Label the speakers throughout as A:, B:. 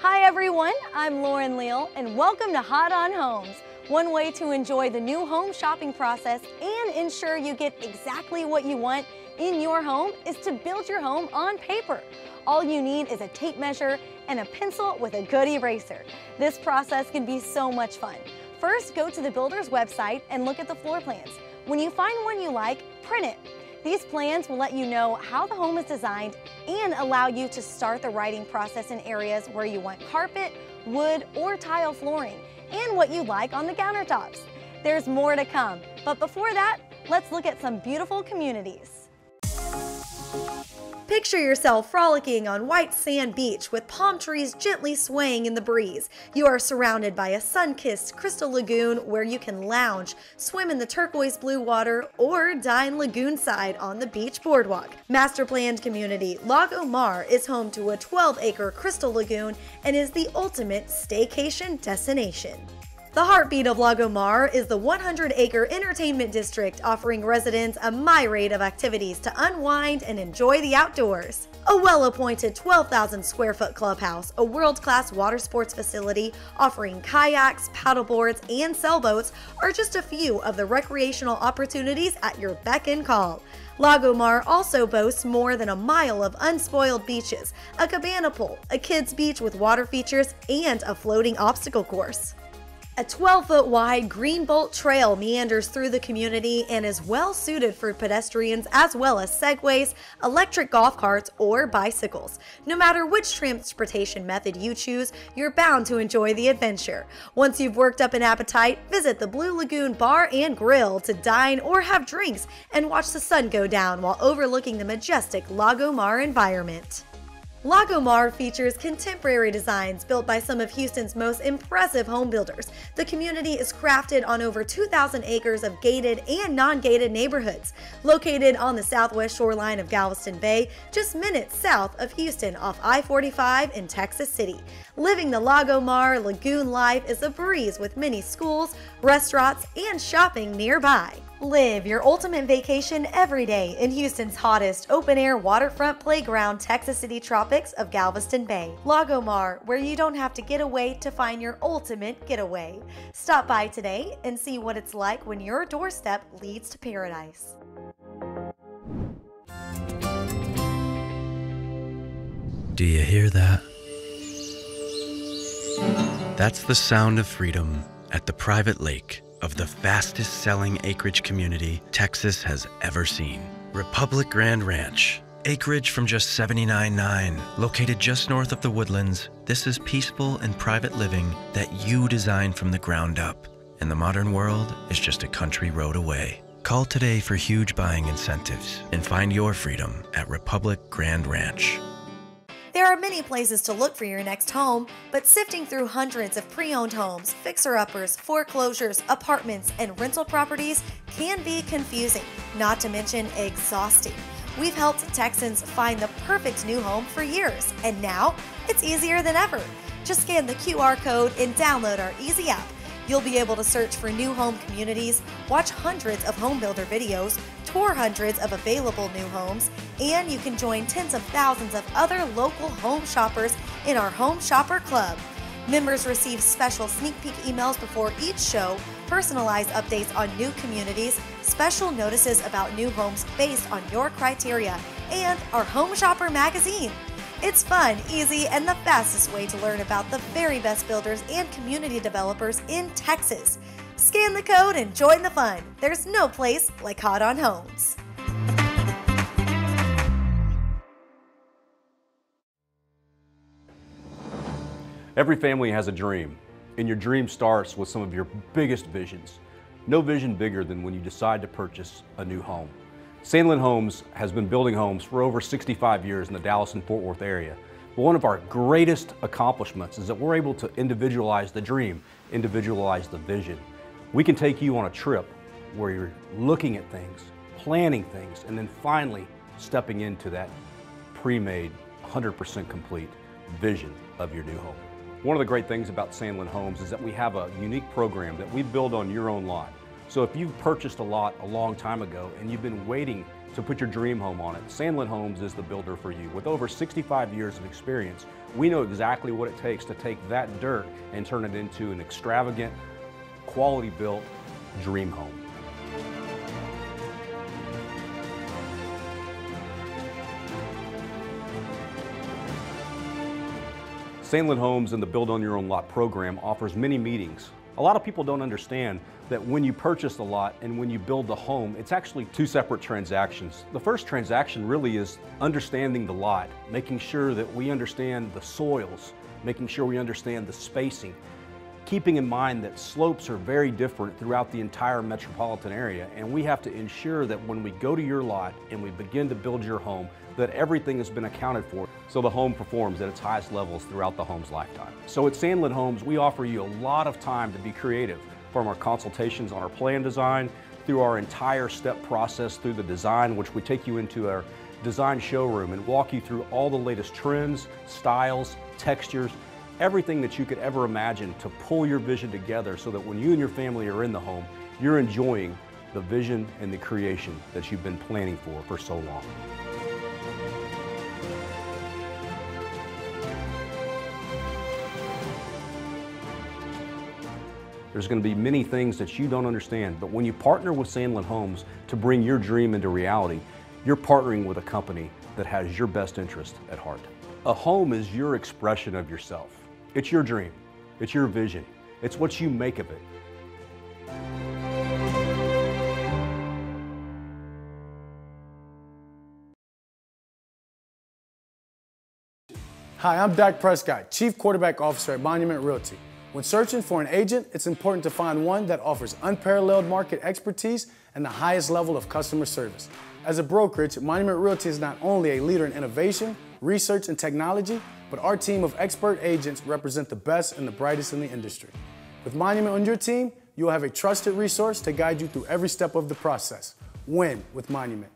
A: Hi everyone, I'm Lauren Leal and welcome to Hot on Homes. One way to enjoy the new home shopping process and ensure you get exactly what you want in your home is to build your home on paper. All you need is a tape measure and a pencil with a good eraser. This process can be so much fun. First, go to the builder's website and look at the floor plans. When you find one you like, print it. These plans will let you know how the home is designed and allow you to start the writing process in areas where you want carpet, wood, or tile flooring, and what you like on the countertops. There's more to come, but before that, let's look at some beautiful communities. Picture yourself frolicking on white sand beach with palm trees gently swaying in the breeze. You are surrounded by a sun-kissed crystal lagoon where you can lounge, swim in the turquoise blue water, or dine lagoon-side on the beach boardwalk. Master-planned community Lago Mar is home to a 12-acre crystal lagoon and is the ultimate staycation destination. The heartbeat of Lago Mar is the 100-acre entertainment district, offering residents a myriad of activities to unwind and enjoy the outdoors. A well-appointed 12,000 square foot clubhouse, a world-class water sports facility offering kayaks, paddleboards, and sailboats are just a few of the recreational opportunities at your beck and call. Lago Mar also boasts more than a mile of unspoiled beaches, a cabana pool, a kids' beach with water features, and a floating obstacle course. A 12-foot wide green bolt trail meanders through the community and is well suited for pedestrians as well as segways, electric golf carts, or bicycles. No matter which transportation method you choose, you're bound to enjoy the adventure. Once you've worked up an appetite, visit the Blue Lagoon Bar and Grill to dine or have drinks and watch the sun go down while overlooking the majestic Lago Mar environment. Lago Mar features contemporary designs built by some of Houston's most impressive home builders. The community is crafted on over 2,000 acres of gated and non-gated neighborhoods. Located on the southwest shoreline of Galveston Bay, just minutes south of Houston off I-45 in Texas City. Living the Lago Mar lagoon life is a breeze with many schools, restaurants, and shopping nearby. Live your ultimate vacation every day in Houston's hottest open-air waterfront playground, Texas City Tropics of Galveston Bay. Lago Mar, where you don't have to get away to find your ultimate getaway. Stop by today and see what it's like when your doorstep leads to paradise.
B: Do you hear that? That's the sound of freedom at the private lake of the fastest selling acreage community Texas has ever seen. Republic Grrand Ranch. Acreage from just $79.9, located just north of the Woodlands. This is peaceful and private living that you designed from the ground up. And the modern world is just a country road away. Call today for huge buying incentives and find your freedom at Republic Grrand Ranch.
A: There are many places to look for your next home, but sifting through hundreds of pre-owned homes, fixer-uppers, foreclosures, apartments, and rental properties can be confusing, not to mention exhausting. We've helped Texans find the perfect new home for years, and now it's easier than ever. Just scan the QR code and download our easy app. You'll be able to search for new home communities, watch hundreds of home builder videos, tour hundreds of available new homes, and you can join tens of thousands of other local home shoppers in our Home Shopper Club. Members receive special sneak peek emails before each show, personalized updates on new communities, special notices about new homes based on your criteria, and our Home Shopper magazine. It's fun, easy, and the fastest way to learn about the very best builders and community developers in Texas. Scan the code and join the fun. There's no place like Hot on Homes.
C: Every family has a dream, and your dream starts with some of your biggest visions. No vision bigger than when you decide to purchase a new home. Sandlin Homes has been building homes for over 65 years in the Dallas and Fort Worth area. But one of our greatest accomplishments is that we're able to individualize the dream, individualize the vision. We can take you on a trip where you're looking at things, planning things, and then finally stepping into that pre-made, 100% complete vision of your new home. One of the great things about Sandlin Homes is that we have a unique program that we build on your own lot. So if you've purchased a lot a long time ago and you've been waiting to put your dream home on it, Sandlin Homes is the builder for you. With over 65 years of experience, We know exactly what it takes to take that dirt and turn it into an extravagant, quality-built dream home. Sandlin Homes and the Build on Your Own Lot program offers many meetings. A lot of people don't understand that when you purchase the lot and when you build the home, it's actually two separate transactions. The first transaction really is understanding the lot, making sure that we understand the soils, making sure we understand the spacing, keeping in mind that slopes are very different throughout the entire metropolitan area, and we have to ensure that when we go to your lot and we begin to build your home, that everything has been accounted for so the home performs at its highest levels throughout the home's lifetime. So at Sandlin Homes, we offer you a lot of time to be creative, from our consultations on our plan design, through our entire step process through the design, which we take you into our design showroom and walk you through all the latest trends, styles, textures, everything that you could ever imagine to pull your vision together so that when you and your family are in the home, you're enjoying the vision and the creation that you've been planning for so long. There's going to be many things that you don't understand, but when you partner with Sandlin Homes to bring your dream into reality, you're partnering with a company that has your best interest at heart. A home is your expression of yourself. It's your dream. It's your vision. It's what you make of it.
D: Hi, I'm Dak Prescott, Chief Quarterback Officer at Monument Realty. When searching for an agent, it's important to find one that offers unparalleled market expertise and the highest level of customer service. As a brokerage, Monument Realty is not only a leader in innovation, research, and technology, but our team of expert agents represent the best and the brightest in the industry. With Monument on your team, you'll have a trusted resource to guide you through every step of the process. Win with Monument.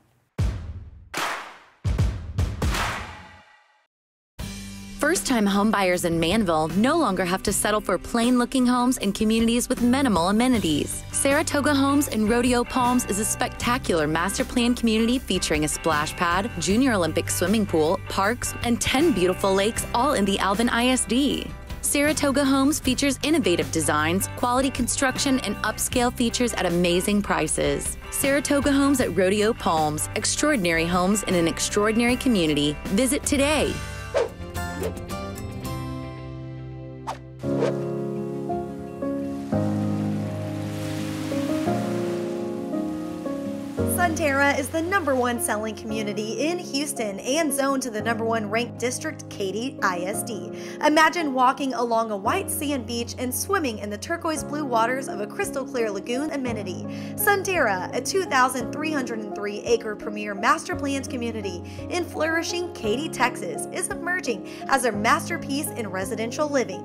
E: First-time homebuyers in Manville no longer have to settle for plain-looking homes in communities with minimal amenities. Saratoga Homes in Rodeo Palms is a spectacular master plan community featuring a splash pad, junior Olympic swimming pool, parks, and 10 beautiful lakes, all in the Alvin ISD. Saratoga Homes features innovative designs, quality construction, and upscale features at amazing prices. Saratoga Homes at Rodeo Palms, extraordinary homes in an extraordinary community. Visit today.
A: Sunterra is the #1 selling community in Houston and zoned to the #1 ranked district, Katy ISD. Imagine walking along a white sand beach and swimming in the turquoise blue waters of a crystal clear lagoon amenity. Sunterra, a 2,303-acre premier master planned community in flourishing Katy, Texas, is emerging as a masterpiece in residential living.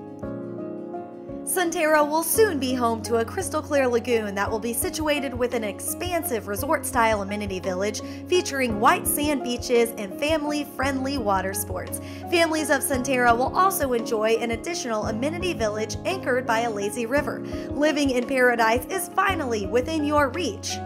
A: Sunterra will soon be home to a crystal clear lagoon that will be situated within an expansive resort-style amenity village featuring white sand beaches and family-friendly water sports. Families of Sunterra will also enjoy an additional amenity village anchored by a lazy river. Living in paradise is finally within your reach.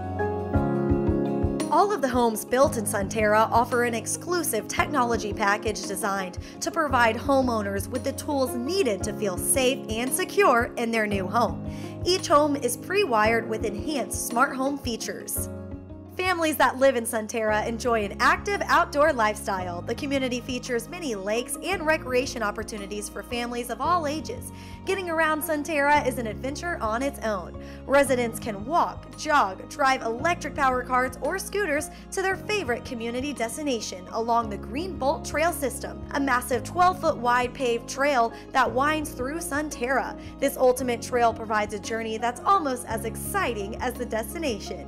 A: All of the homes built in Sunterra offer an exclusive technology package designed to provide homeowners with the tools needed to feel safe and secure in their new home. Each home is pre-wired with enhanced smart home features. Families that live in Sunterra enjoy an active outdoor lifestyle. The community features many lakes and recreation opportunities for families of all ages. Getting around Sunterra is an adventure on its own. Residents can walk, jog, drive electric power carts or scooters to their favorite community destination along the Green Bolt Trail system, a massive 12-foot wide paved trail that winds through Sunterra. This ultimate trail provides a journey that's almost as exciting as the destination.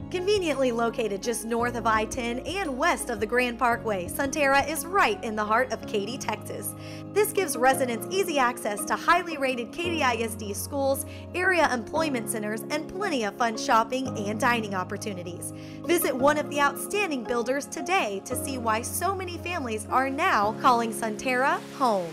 A: Conveniently located just north of I-10 and west of the Grrand Parkway, Sunterra is right in the heart of Katy, Texas. This gives residents easy access to highly rated Katy ISD schools, area employment centers, and plenty of fun shopping and dining opportunities. Visit one of the outstanding builders today to see why so many families are now calling Sunterra home.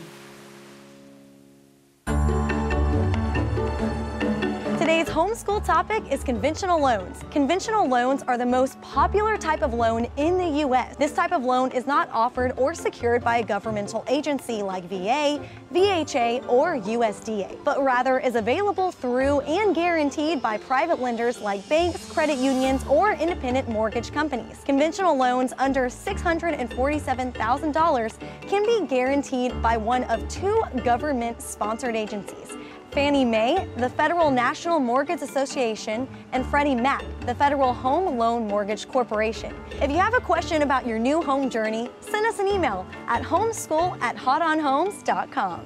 A: Today's homeschool topic is conventional loans. Conventional loans are the most popular type of loan in the U.S. This type of loan is not offered or secured by a governmental agency like VA, VHA, or USDA, but rather is available through and guaranteed by private lenders like banks, credit unions, or independent mortgage companies. Conventional loans under $647,000 can be guaranteed by one of two government-sponsored agencies: Fannie Mae, the Federal National Mortgage Association, and Freddie Mac, the Federal Home Loan Mortgage Corporation. If you have a question about your new home journey, send us an email at homeschool@hotonhomes.com.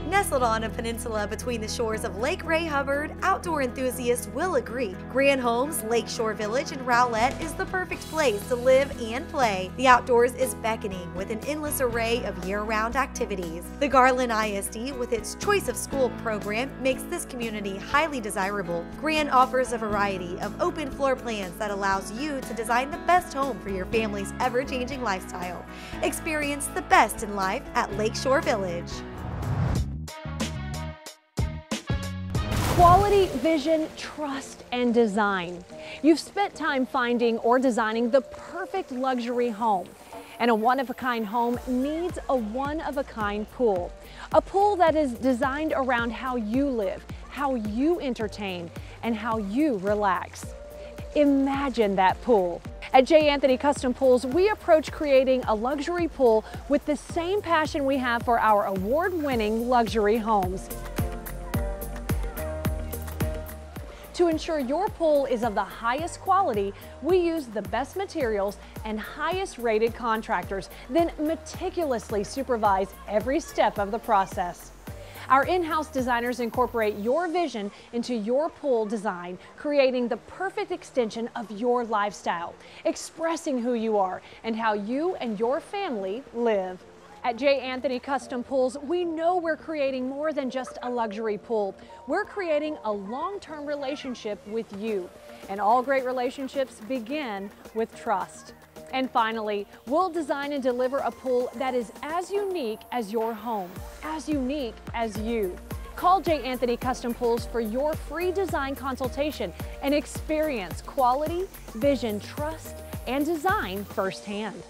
F: Nestled on a peninsula between the shores of Lake Ray Hubbard, outdoor enthusiasts will agree. Grrand Homes Lakeshore Village in Rowlett is the perfect place to live and play. The outdoors is beckoning with an endless array of year-round activities. The Gablin ISD, with its Choice of School program, makes this community highly desirable. Grrand offers a variety of open floor plans that allows you to design the best home for your family's ever-changing lifestyle. Experience the best in life at Lakeshore Village.
G: Quality, vision, trust, and design. You've spent time finding or designing the perfect luxury home. And a one-of-a-kind home needs a one-of-a-kind pool. A pool that is designed around how you live, how you entertain, and how you relax. Imagine that pool. At J. Anthony Custom Pools, we approach creating a luxury pool with the same passion we have for our award-winning luxury homes. To ensure your pool is of the highest quality, we use the best materials and highest rated contractors, then meticulously supervise every step of the process. Our in-house designers incorporate your vision into your pool design, creating the perfect extension of your lifestyle, expressing who you are and how you and your family live. At J. Anthony Custom Pools, we know we're creating more than just a luxury pool. We're creating a long-term relationship with you. And all great relationships begin with trust. And finally, we'll design and deliver a pool that is as unique as your home, as unique as you. Call J. Anthony Custom Pools for your free design consultation and experience quality, vision, trust, and design firsthand.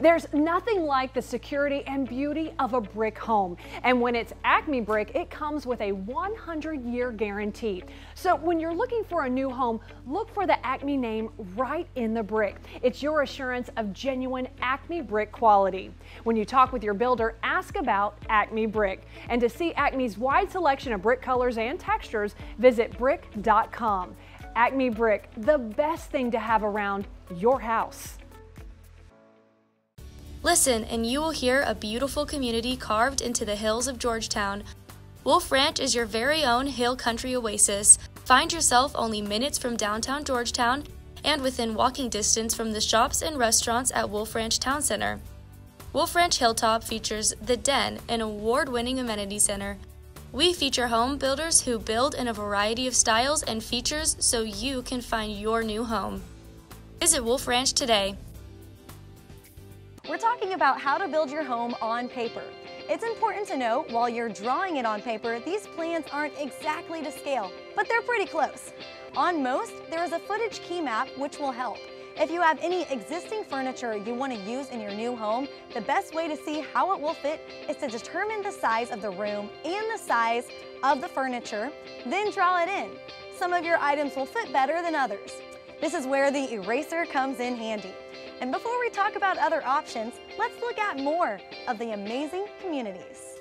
G: There's nothing like the security and beauty of a brick home. And when it's Acme Brick, it comes with a 100-year guarantee. So when you're looking for a new home, look for the Acme name right in the brick. It's your assurance of genuine Acme Brick quality. When you talk with your builder, ask about Acme Brick. And to see Acme's wide selection of brick colors and textures, visit brick.com. Acme Brick, the best thing to have around your house.
H: Listen, and you will hear a beautiful community carved into the hills of Georgetown. Wolf Ranch is your very own hill country oasis. Find yourself only minutes from downtown Georgetown and within walking distance from the shops and restaurants at Wolf Ranch Town Center. Wolf Ranch Hilltop features The Den, an award-winning amenity center. We feature home builders who build in a variety of styles and features so you can find your new home. Visit Wolf Ranch today.
A: We're talking about how to build your home on paper. It's important to note while you're drawing it on paper, these plans aren't exactly to scale, but they're pretty close. On most, there is a footage key map which will help. If you have any existing furniture you want to use in your new home, the best way to see how it will fit is to determine the size of the room and the size of the furniture, then draw it in. Some of your items will fit better than others. This is where the eraser comes in handy. And before we talk about other options, let's look at more of the amazing communities.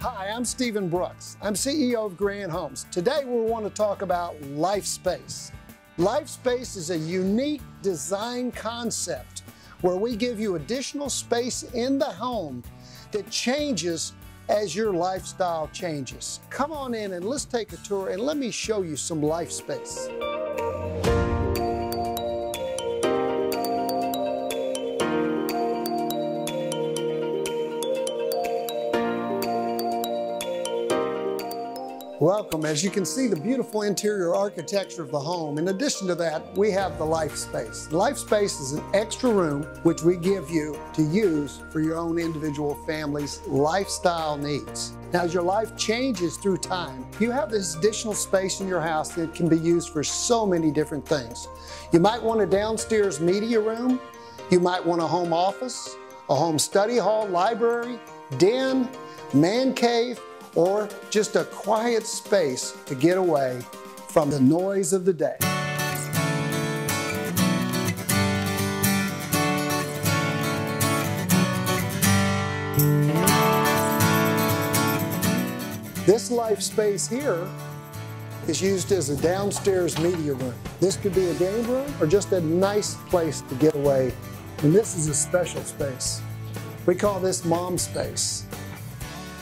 I: Hi, I'm Stephen Brooks. I'm CEO of Grrand Homes. Today we want to talk about Life Space. Life Space is a unique design concept where we give you additional space in the home that changes as your lifestyle changes. Come on in and let's take a tour and let me show you some life space. Welcome. As you can see, the beautiful interior architecture of the home. In addition to that, we have the life space. Life space is an extra room which we give you to use for your own individual family's lifestyle needs. Now, as your life changes through time, you have this additional space in your house that can be used for so many different things. You might want a downstairs media room. You might want a home office, a home study hall, library, den, man cave, or just a quiet space to get away from the noise of the day. This life space here is used as a downstairs media room. This could be a game room or just a nice place to get away. And this is a special space. We call this mom space.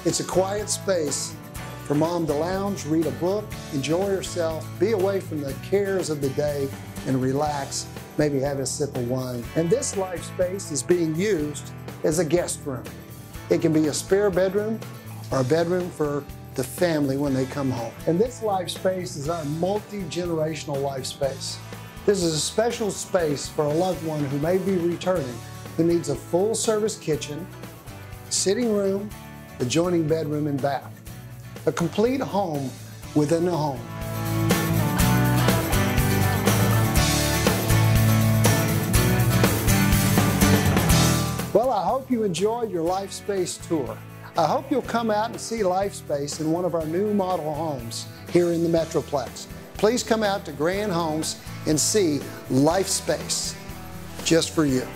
I: It's a quiet space for mom to lounge, read a book, enjoy herself, be away from the cares of the day, and relax, maybe have a sip of wine. And this life space is being used as a guest room. It can be a spare bedroom or a bedroom for the family when they come home. And this life space is our multi-generational life space. This is a special space for a loved one who may be returning, who needs a full-service kitchen, sitting room, adjoining bedroom and bath. A complete home within a home. Well, I hope you enjoyed your Life Space tour. I hope you'll come out and see Life Space in one of our new model homes here in the Metroplex. Please come out to Grrand Homes and see Life Space just for you.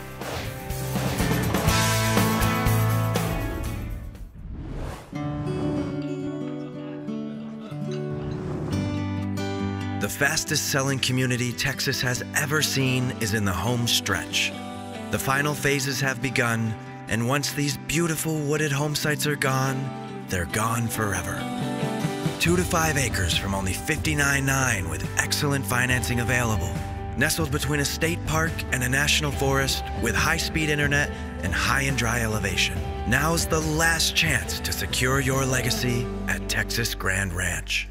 B: The fastest selling community Texas has ever seen is in the home stretch. The final phases have begun, and once these beautiful wooded home sites are gone, they're gone forever. 2 to 5 acres from only $59.9 with excellent financing available. Nestled between a state park and a national forest with high-speed internet and high and dry elevation. Now's the last chance to secure your legacy at Texas Grrand Ranch.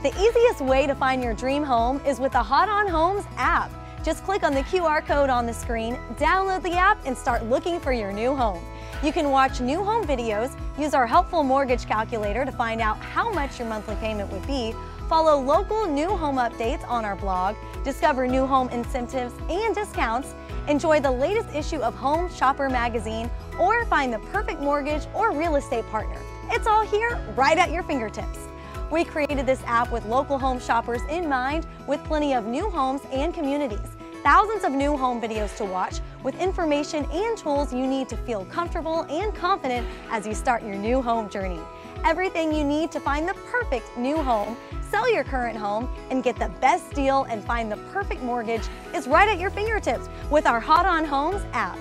A: The easiest way to find your dream home is with the Hot on Homes app. Just click on the QR code on the screen, download the app, and start looking for your new home. You can watch new home videos, use our helpful mortgage calculator to find out how much your monthly payment would be, follow local new home updates on our blog, discover new home incentives and discounts, enjoy the latest issue of Home Shopper magazine, or find the perfect mortgage or real estate partner. It's all here right at your fingertips. We created this app with local home shoppers in mind, with plenty of new homes and communities. Thousands of new home videos to watch, with information and tools you need to feel comfortable and confident as you start your new home journey. Everything you need to find the perfect new home, sell your current home, and get the best deal and find the perfect mortgage is right at your fingertips with our Hot on Homes app.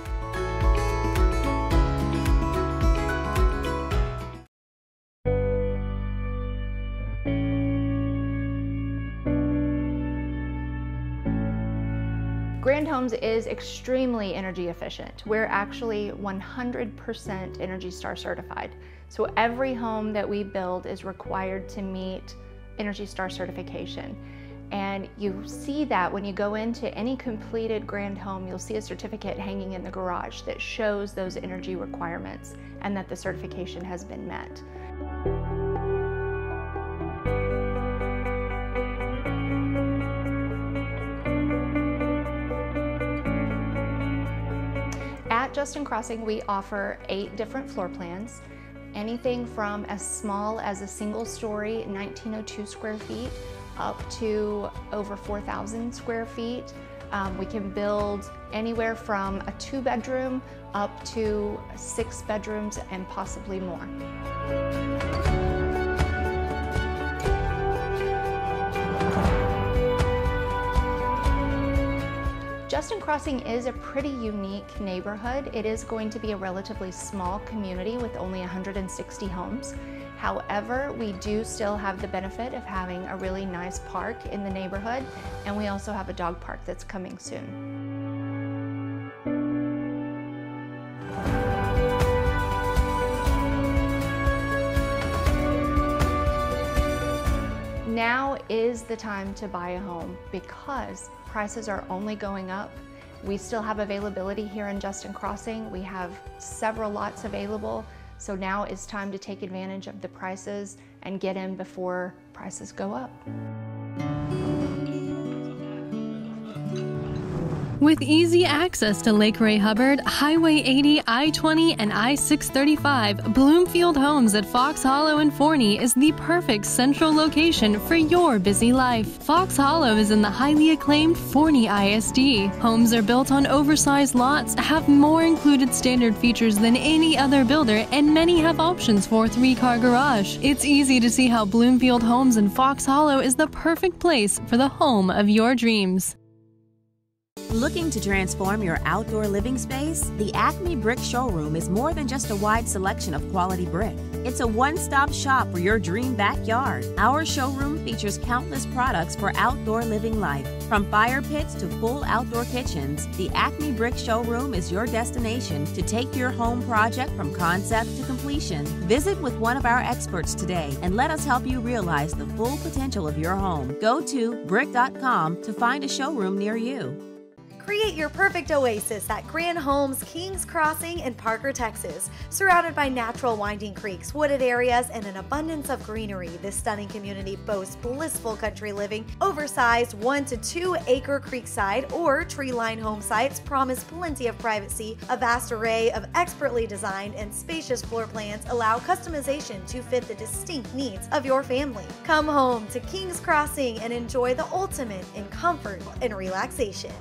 J: Grrand Homes is extremely energy efficient. We're actually 100% Energy Star certified. So every home that we build is required to meet Energy Star certification. And you see that when you go into any completed Grrand home, you'll see a certificate hanging in the garage that shows those energy requirements and that the certification has been met. At Justin Crossing, we offer 8 different floor plans, anything from as small as a single-story 1902 square feet up to over 4,000 square feet. We can build anywhere from a 2-bedroom up to 6 bedrooms and possibly more. Justin Crossing is a pretty unique neighborhood. It is going to be a relatively small community with only 160 homes. However, we do still have the benefit of having a really nice park in the neighborhood, and we also have a dog park that's coming soon. now is the time to buy a home because prices are only going up. We still have availability here in Justin Crossing. We have several lots available. So now it's time to take advantage of the prices and get in before prices go up.
K: With easy access to Lake Ray Hubbard, Highway 80, I-20, and I-635, Bloomfield Homes at Fox Hollow and Forney is the perfect central location for your busy life. Fox Hollow is in the highly acclaimed Forney ISD. Homes are built on oversized lots, have more included standard features than any other builder, and many have options for a 3-car garage. It's easy to see how Bloomfield Homes in Fox Hollow is the perfect place for the home of your dreams.
L: Looking to transform your outdoor living space? The Acme Brick Showroom is more than just a wide selection of quality brick. It's a one-stop shop for your dream backyard. Our showroom features countless products for outdoor living life. From fire pits to full outdoor kitchens, the Acme Brick Showroom is your destination to take your home project from concept to completion. Visit with one of our experts today and let us help you realize the full potential of your home. Go to brick.com to find a showroom near you.
A: Create your perfect oasis at Grrand Homes, Kings Crossing in Parker, Texas. Surrounded by natural winding creeks, wooded areas, and an abundance of greenery, this stunning community boasts blissful country living. Oversized 1 to 2 acre creekside or tree-lined home sites promise plenty of privacy. A vast array of expertly designed and spacious floor plans allow customization to fit the distinct needs of your family. Come home to Kings Crossing and enjoy the ultimate in comfort and relaxation.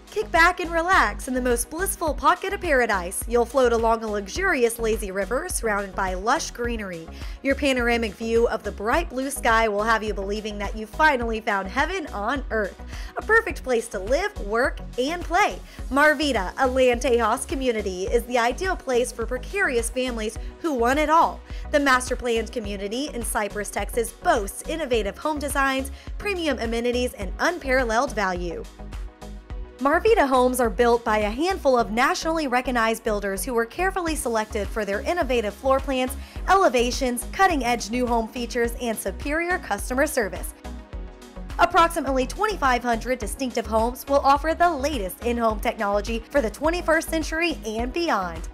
A: Kick back and relax in the most blissful pocket of paradise. You'll float along a luxurious lazy river surrounded by lush greenery. Your panoramic view of the bright blue sky will have you believing that you finally found heaven on earth. A perfect place to live, work, and play. Marvida, a Land Tejas community, is the ideal place for precarious families who want it all. The master planned community in Cypress, Texas boasts innovative home designs, premium amenities, and unparalleled value. Marvida homes are built by a handful of nationally recognized builders who were carefully selected for their innovative floor plans, elevations, cutting-edge new home features, and superior customer service. Approximately 2,500 distinctive homes will offer the latest in-home technology for the 21st century and beyond.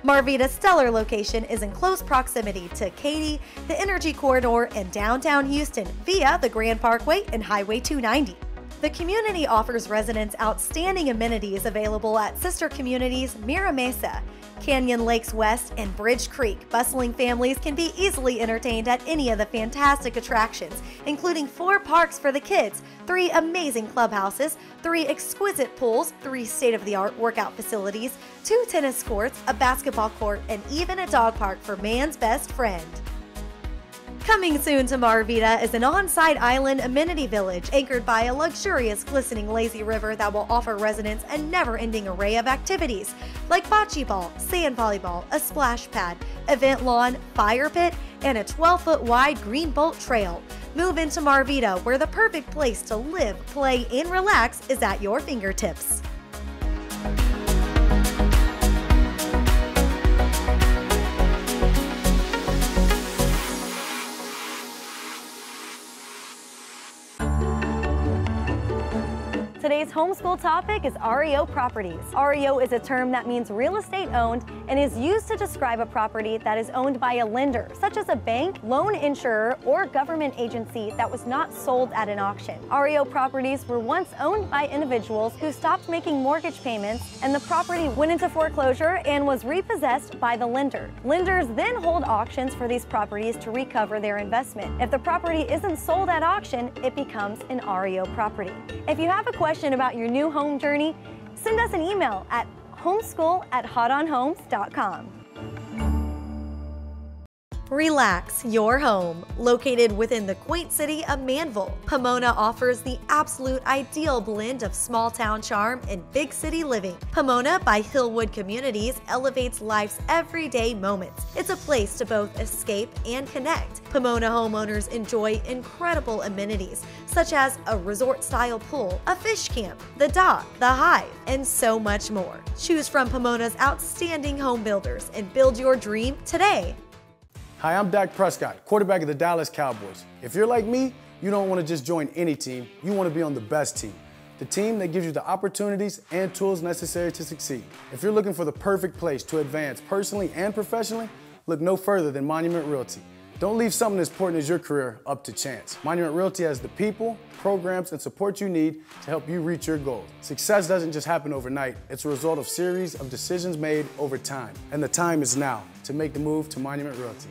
A: Marvida's stellar location is in close proximity to Katy, the Energy Corridor, and downtown Houston via the Grand Parkway and Highway 290. The community offers residents outstanding amenities available at sister communities Mira Mesa, Canyon Lakes West, and Bridge Creek. Bustling families can be easily entertained at any of the fantastic attractions, including 4 parks for the kids, 3 amazing clubhouses, 3 exquisite pools, 3 state-of-the-art workout facilities, 2 tennis courts, a basketball court, and even a dog park for man's best friend. Coming soon to Marvida is an on-site island amenity village anchored by a luxurious, glistening lazy river that will offer residents a never-ending array of activities like bocce ball, sand volleyball, a splash pad, event lawn, fire pit, and a 12-foot wide green bolt trail. Move into Marvida, where the perfect place to live, play, and relax is at your fingertips. Today's homeschool topic is REO properties. REO is a term that means real estate owned and is used to describe a property that is owned by a lender, such as a bank, loan insurer, or government agency that was not sold at an auction. REO properties were once owned by individuals who stopped making mortgage payments and the property went into foreclosure and was repossessed by the lender. Lenders then hold auctions for these properties to recover their investment. If the property isn't sold at auction, it becomes an REO property. If you have a question about your new home journey, send us an email at homeschool@hotonhomes.com. Relax your home. Located within the quaint city of Manville, Pomona offers the absolute ideal blend of small town charm and big city living. Pomona by Hillwood Communities elevates life's everyday moments. It's a place to both escape and connect. Pomona homeowners enjoy incredible amenities such as a resort-style pool, a fish camp, the dock, the hive, and so much more. Choose from Pomona's outstanding home builders and build your dream today.
D: Hi, I'm Dak Prescott, quarterback of the Dallas Cowboys. If you're like me, you don't want to just join any team, you want to be on the best team. The team that gives you the opportunities and tools necessary to succeed. If you're looking for the perfect place to advance personally and professionally, look no further than Monument Realty. Don't leave something as important as your career up to chance. Monument Realty has the people, programs, and support you need to help you reach your goals. Success doesn't just happen overnight. It's a result of a series of decisions made over time. And the time is now to make the move to Monument Realty.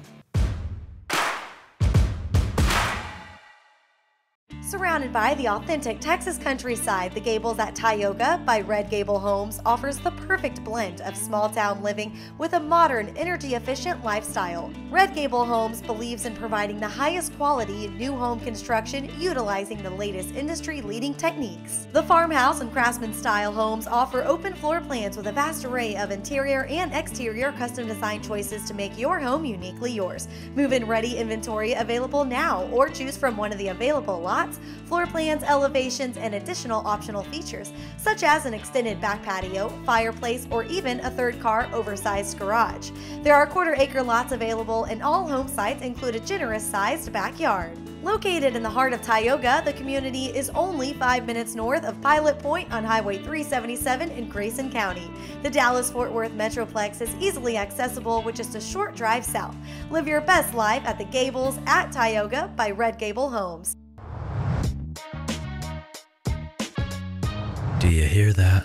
A: Surrounded by the authentic Texas countryside, the Gables at Tioga by Red Gable Homes offers the perfect blend of small-town living with a modern, energy-efficient lifestyle. Red Gable Homes believes in providing the highest quality new home construction utilizing the latest industry-leading techniques. The farmhouse and craftsman-style homes offer open floor plans with a vast array of interior and exterior custom design choices to make your home uniquely yours. Move-in ready inventory available now, or choose from one of the available lots, floor plans, elevations, and additional optional features, such as an extended back patio, fireplace, or even a third-car oversized garage. There are quarter-acre lots available, and all home sites include a generous-sized backyard. Located in the heart of Tioga, the community is only 5 minutes north of Pilot Point on Highway 377 in Grayson County. The Dallas-Fort Worth Metroplex is easily accessible with just a short drive south. Live your best life at the Gables at Tioga by Red Gable Homes.
B: Do you hear that?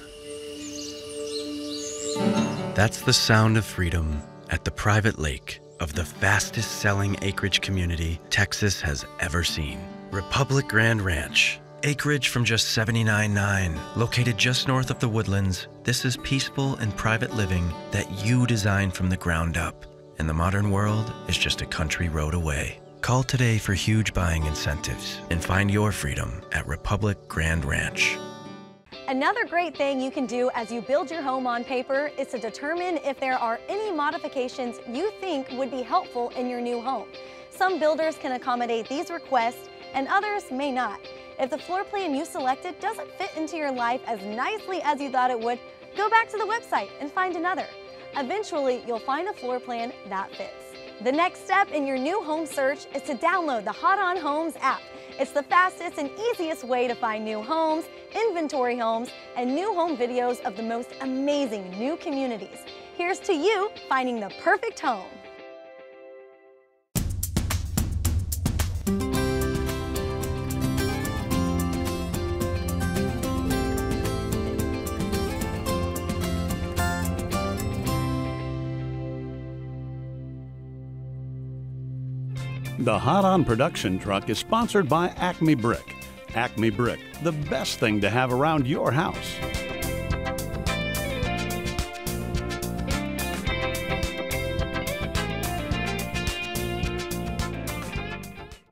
B: That's the sound of freedom at the private lake of the fastest selling acreage community Texas has ever seen. Republic Grrand Ranch. Acreage from just $79.9, located just north of the Woodlands. This is peaceful and private living that you designed from the ground up. And the modern world is just a country road away. Call today for huge buying incentives and find your freedom at Republic Grrand Ranch.
A: Another great thing you can do as you build your home on paper is to determine if there are any modifications you think would be helpful in your new home. Some builders can accommodate these requests and others may not. If the floor plan you selected doesn't fit into your life as nicely as you thought it would, go back to the website and find another. Eventually, you'll find a floor plan that fits. The next step in your new home search is to download the Hot On Homes app. It's the fastest and easiest way to find new homes, inventory homes, and new home videos of the most amazing new communities. Here's to you finding the perfect home.
M: The Hot On production truck is sponsored by Acme Brick. Acme Brick, the best thing to have around your house.